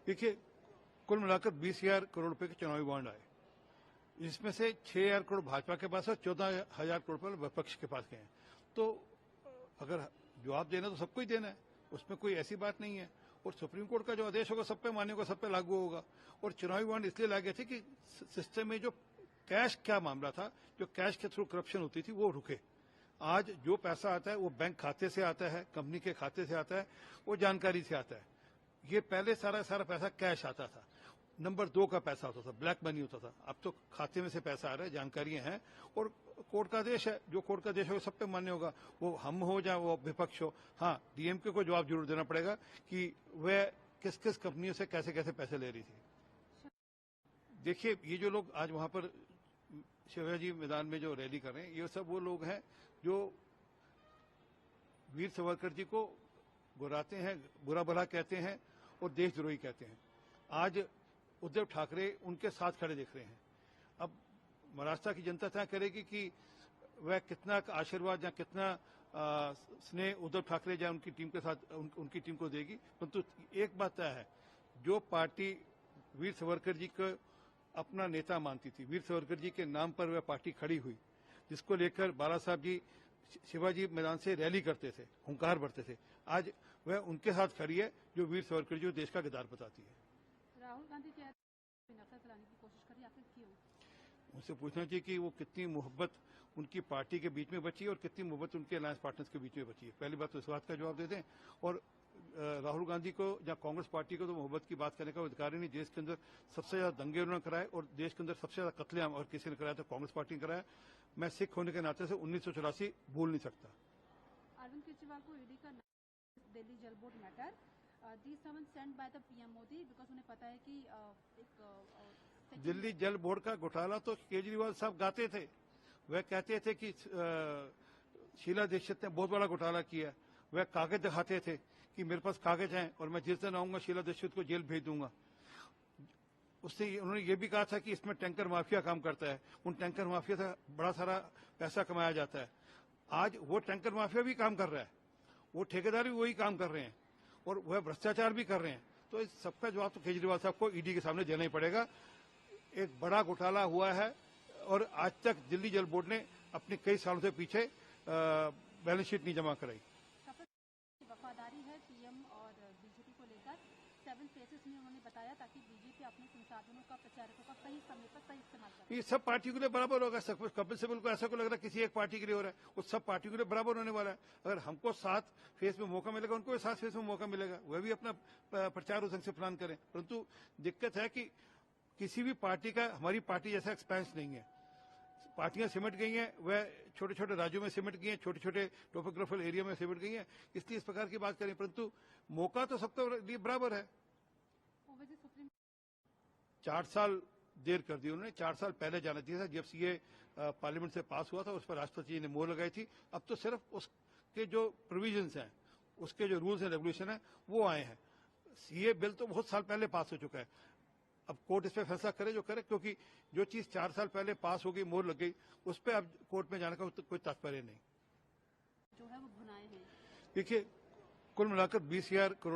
देखिए, कुल मिलाकर 20,000 करोड़ रुपए के चुनावी बॉन्ड आए, इसमें से 6,000 करोड़ भाजपा के पास है, 14,000 करोड़ रुपए विपक्ष के पास गए हैं। तो अगर जवाब देना तो सबको ही देना है, उसमें कोई ऐसी बात नहीं है। और सुप्रीम कोर्ट का जो आदेश होगा सब पे मान्य होगा, सब पे लागू होगा। और चुनावी बॉन्ड इसलिए लाए गए थे कि सिस्टम में जो कैश क्या मामला था, जो कैश के थ्रू करप्शन होती थी, वो रुके। आज जो पैसा आता है वो बैंक खाते से आता है, कंपनी के खाते से आता है, वो जानकारी से आता है। ये पहले सारा पैसा कैश आता था, नंबर 2 का पैसा होता था, ब्लैक मनी होता था। अब तो खाते में से पैसा आ रहा है, जानकारियां हैं और कोर्ट का आदेश है। जो कोर्ट का आदेश होगा सब पे मान्य होगा, वो हम हो या वो विपक्ष हो। हाँ, डीएमके को जवाब जरूर देना पड़ेगा कि वह किस किस कंपनियों से कैसे कैसे पैसे ले रही थी। देखिए, ये जो लोग आज वहां पर शिवाजी मैदान में जो रैली कर रहे हैं, ये सब वो लोग हैं जो वीर सावरकर जी को बुराते हैं, बुरा भला कहते हैं और देशद्रोही कहते हैं। आज उद्धव ठाकरे उनके साथ खड़े दिख रहे हैं। अब महाराष्ट्र की जनता तय करेगी कि वह कितना आशीर्वाद या कितना स्नेह उद्धव ठाकरे या उनकी टीम के साथ उनकी टीम को देगी। परंतु एक बात तय है, जो पार्टी वीर सावरकर जी को अपना नेता मानती थी, वीर सावरकर जी के नाम पर वह पार्टी खड़ी हुई, जिसको लेकर बाला साहब जी शिवाजी मैदान से रैली करते थे, हुंकार भरते थे, आज वह उनके साथ खड़ी है जो वीर सावरकर जी को देश का गद्दार बताती है। राहुल गांधी नफरत फैलाने की कोशिश करी, आखिर क्यों? उनसे पूछना चाहिए कि वो कितनी मोहब्बत उनकी पार्टी के बीच में बची है और कितनी मोहब्बत उनके अलायंस पार्टनर्स के बीच में बची है। पहली बात तो इस बात का जवाब दे दें। और राहुल गांधी को या कांग्रेस पार्टी को तो मोहब्बत की बात करने का अधिकार ही नहीं। देश के अंदर सबसे ज्यादा दंगे उन्होंने कराए और देश के अंदर सबसे ज्यादा कत्लेआम और किसी ने कराया तो कांग्रेस पार्टी ने कराया। मैं सिख होने के नाते से 1984 भूल नहीं सकता। अरविंद केजरीवाल को ईडी का Delhi Jal board matter, this summon sent by the PM Modi, because उन्हें पता है कि दिल्ली जल बोर्ड का घोटाला तो केजरीवाल साहब गाते थे। वह कहते थे कि शीला दीक्षित ने बहुत बड़ा घोटाला किया। वह कागज दिखाते थे कि मेरे पास कागज हैं और मैं जिस दिन आऊंगा शीला दीक्षित को जेल भेज दूंगा। उससे उन्होंने ये भी कहा था कि इसमें टैंकर माफिया काम करता है, उन टैंकर माफिया से बड़ा सारा पैसा कमाया जाता है। आज वो टैंकर माफिया भी काम कर रहा है, वो ठेकेदार भी वही काम कर रहे हैं और वह भ्रष्टाचार भी कर रहे हैं। तो इस सबका जवाब तो केजरीवाल साहब को ईडी के सामने देना ही पड़ेगा। एक बड़ा घोटाला हुआ है और आज तक दिल्ली जल बोर्ड ने अपने कई सालों से पीछे बैलेंस शीट नहीं जमा कराई। वफादारी है पीएम और बीजेपी को लेकर 7 फेसेस में उन्होंने बताया ताकि बीजेपी अपने संसाधनों का, प्रचारकों का सही समय पर सही इस्तेमाल करे। ये सब पार्टियों के लिए बराबर होगा। कपिल सिब्बल को ऐसा को लग रहा है किसी एक पार्टी के लिए हो रहा है, वो सब पार्टियों के लिए बराबर होने वाला है। अगर हमको 7 फेज में मौका मिलेगा, उनको 7 फेज में मौका मिलेगा, वह भी अपना प्रचार उस ढंग से प्लान करें। परंतु दिक्कत है कि किसी भी पार्टी का हमारी पार्टी जैसा एक्सपेंस नहीं है। पार्टियां सिमट गई हैं, वह छोटे छोटे राज्यों में सिमट गई हैं, छोटे छोटे टोपोग्राफिकल एरिया में सिमट गई हैं, इसलिए इस प्रकार की बात करें। परंतु मौका तो सबके लिए बराबर है। 4 साल देर कर दी उन्होंने। 4 साल पहले जाना चाहिए था, जब सीए पार्लियामेंट से पास हुआ था, उस पर राष्ट्रपति जी ने मोहर लगाई थी। अब तो सिर्फ उसके जो प्रोविजंस हैं, उसके जो रूल्स एंड रेगुलेशन है, वो आए हैं। सीए बिल तो बहुत साल पहले पास हो चुका है। अब कोर्ट इस पर फैसला करे जो करे, क्योंकि जो चीज 4 साल पहले पास हो गई, मोहर लग गई, उस पर अब कोर्ट में जाने का कोई तात्पर्य नहीं जो है वो भुनाए हैं। देखिए, कुल मिलाकर 20,000 करोड़